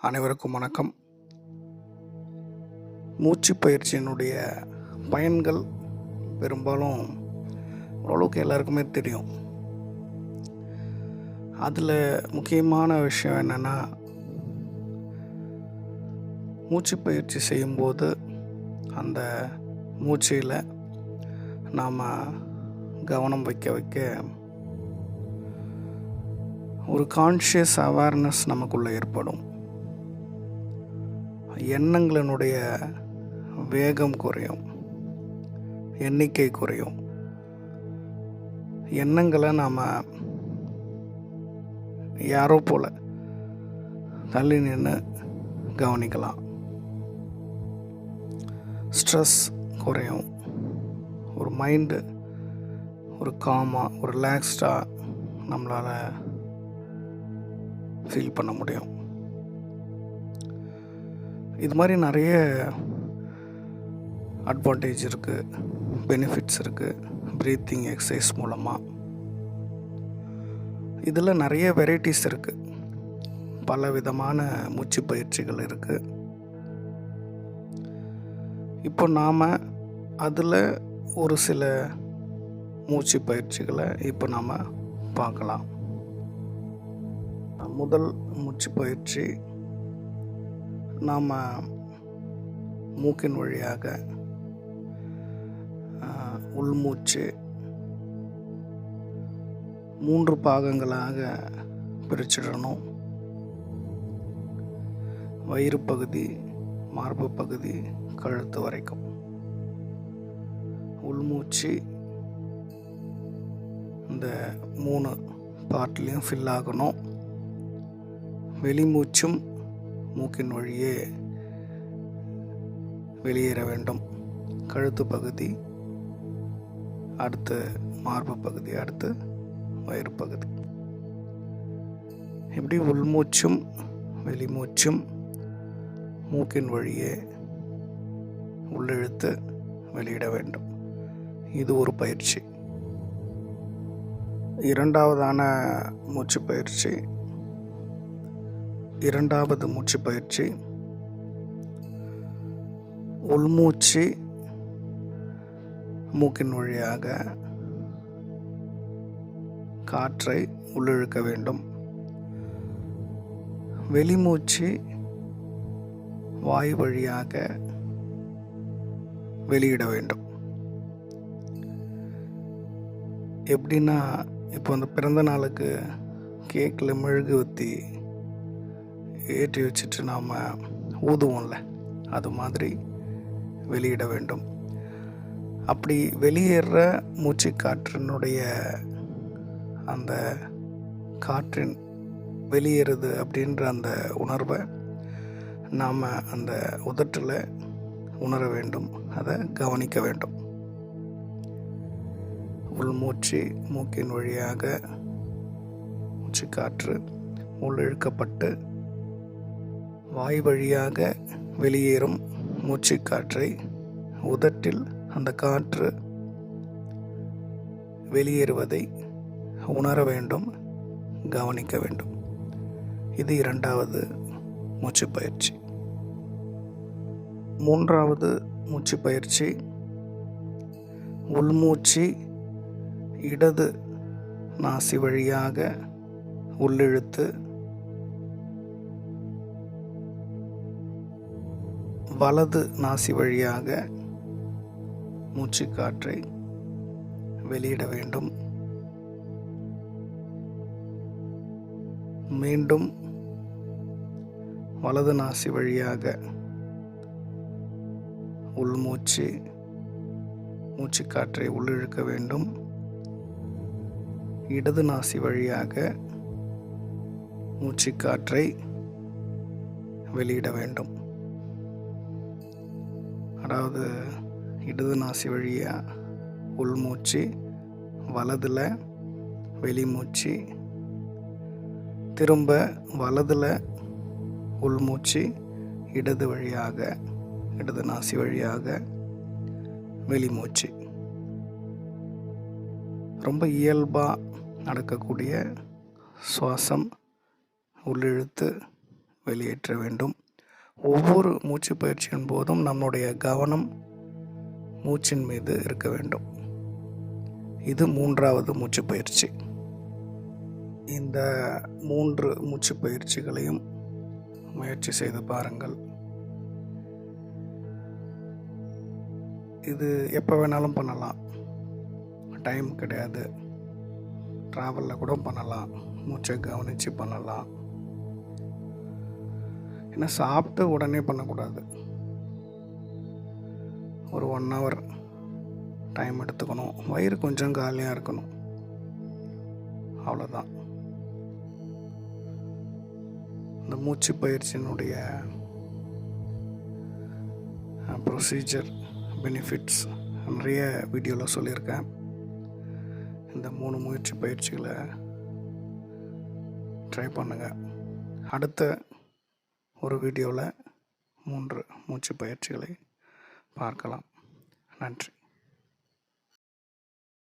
அனைவருக்கும் வணக்கம். மூச்சு பயிற்சியினுடைய பயன்கள் பெரும்பாலும் ஓரளவுக்கு எல்லாருக்குமே தெரியும். அதில் முக்கியமான விஷயம் என்னென்னா, மூச்சு பயிற்சி செய்யும்போது அந்த மூச்சில் நாம் கவனம் வைக்க ஒரு கான்ஷியஸ் அவேர்னஸ் நமக்குள்ளே ஏற்படும். எண்ணங்களினுடைய வேகம் குறையும், எண்ணிக்கை குறையும். எண்ணங்களை நாம் யாரோ போல் தள்ளி நின்று கவனிக்கலாம். ஸ்ட்ரெஸ் குறையும். ஒரு மைண்டு ஒரு காமாக, ஒரு ரிலாக்ஸ்டாக நம்மளால் ஃபீல் பண்ண முடியும். இது மாதிரி நிறைய அட்வான்டேஜ் இருக்குது, பெனிஃபிட்ஸ் இருக்குது ப்ரீத்திங் எக்ஸசைஸ் மூலமாக. இதில் நிறைய வெரைட்டிஸ் இருக்குது, பல விதமான மூச்சு பயிற்சிகள் இருக்குது. இப்போ நாம் அதில் ஒரு சில மூச்சு பயிற்சிகளை இப்போ நாம் பார்க்கலாம். முதல் மூச்சு பயிற்சி, நாம் மூக்கின் வழியாக உள்மூச்சு 3 பாகங்களாக பிரிச்சிடணும். வயிறு பகுதி, மார்பு பகுதி, கழுத்து வரைக்கும். உள்மூச்சு இந்த 3 பார்ட்லேயும் ஃபில் ஆகணும். வெளிமூச்சும் மூக்கின் வழியே வெளியேற வேண்டும். கழுத்து பகுதி, அடுத்து மார்பு பகுதி, அடுத்து வயிறு பகுதி. இப்படி உள்மூச்சும் வெளிமூச்சும் மூக்கின் வழியே உள்ளிழுத்து வெளியிட வேண்டும். இது ஒரு பயிற்சி. இரண்டாவதான மூச்சு பயிற்சி, இரண்டாவது மூச்சு பயிற்சி, உள்மூச்சு மூக்கின் வழியாக காற்றை உள்ளிழுக்க வேண்டும். வெளிமூச்சு வாய் வழியாக வெளியிட வேண்டும். எப்படின்னா, இப்போ அந்த பிறந்த நாளுக்கு கேக்கில் மெழுகுவர்த்தி ஏற்றி வச்சுட்டு நாம் ஊதுவோம்ல, அது மாதிரி வெளியிட வேண்டும். அப்படி வெளியேற மூச்சு காற்றினுடைய அந்த காற்றின் வெளியேறுது அப்படின்ற அந்த உணர்வை நாம் அந்த உதட்டில் உணர வேண்டும், அதை கவனிக்க வேண்டும். உள்மூச்சு மூக்கின் வழியாக மூச்சு காற்று உள்ளிழுக்கப்பட்டு வாய் வழியாக வெளியேறும் மூச்சு காற்றை உதட்டில் அந்த காற்று வெளியேறுவதை உணர வேண்டும், கவனிக்க வேண்டும். இது இரண்டாவது மூச்சு பயிற்சி. மூன்றாவது மூச்சு பயிற்சி, உள்மூச்சு இடது நாசி வழியாக உள்ளிழுத்து வலது நாசி வழியாக மூச்சு காற்றை வெளியிட வேண்டும். மீண்டும் வலது நாசி வழியாக உள்மூச்சு மூச்சு காற்றை உள்ளிழுக்க வேண்டும். இடது நாசி வழியாக மூச்சு காற்றை வெளியிட வேண்டும். அதாவது இடது நாசி வழியாக உள்மூச்சு, வலதில் வெளிமூச்சு, திரும்ப வலதில் உள்மூச்சு, இடது வழியாக, இடது நாசி வழியாக வெளிமூச்சு. ரொம்ப இயல்பாக நடக்கக்கூடிய சுவாசம், உள்ளிழுத்து வெளியேற்ற வேண்டும். ஒவ்வொரு மூச்சு பயிற்சியின் போதும் நம்முடைய கவனம் மூச்சின் மீது இருக்க வேண்டும். இது 3வது மூச்சு பயிற்சி. இந்த 3 மூச்சு பயிற்சிகளையும் முயற்சி செய்து பாருங்கள். இது எப்போ வேணாலும் பண்ணலாம், டைம் கிடையாது. ட்ராவலில் கூட பண்ணலாம், மூச்சை கவனித்து பண்ணலாம். ஏன்னா சாப்பிட்டு உடனே பண்ணக்கூடாது. ஒரு 1 hour டைம் எடுத்துக்கணும். வயிறு கொஞ்சம் காலியாக இருக்கணும், அவ்வளோதான். இந்த மூச்சு பயிற்சியினுடைய ப்ரொசீஜர், பெனிஃபிட்ஸ் நிறைய வீடியோவில் சொல்லியிருக்கேன். இந்த 3 மூச்சு பயிற்சிகளை ட்ரை பண்ணுங்கள். அடுத்த ஒரு வீடியோவில் 3 மூச்சு பயிற்சிகளை பார்க்கலாம். நன்றி.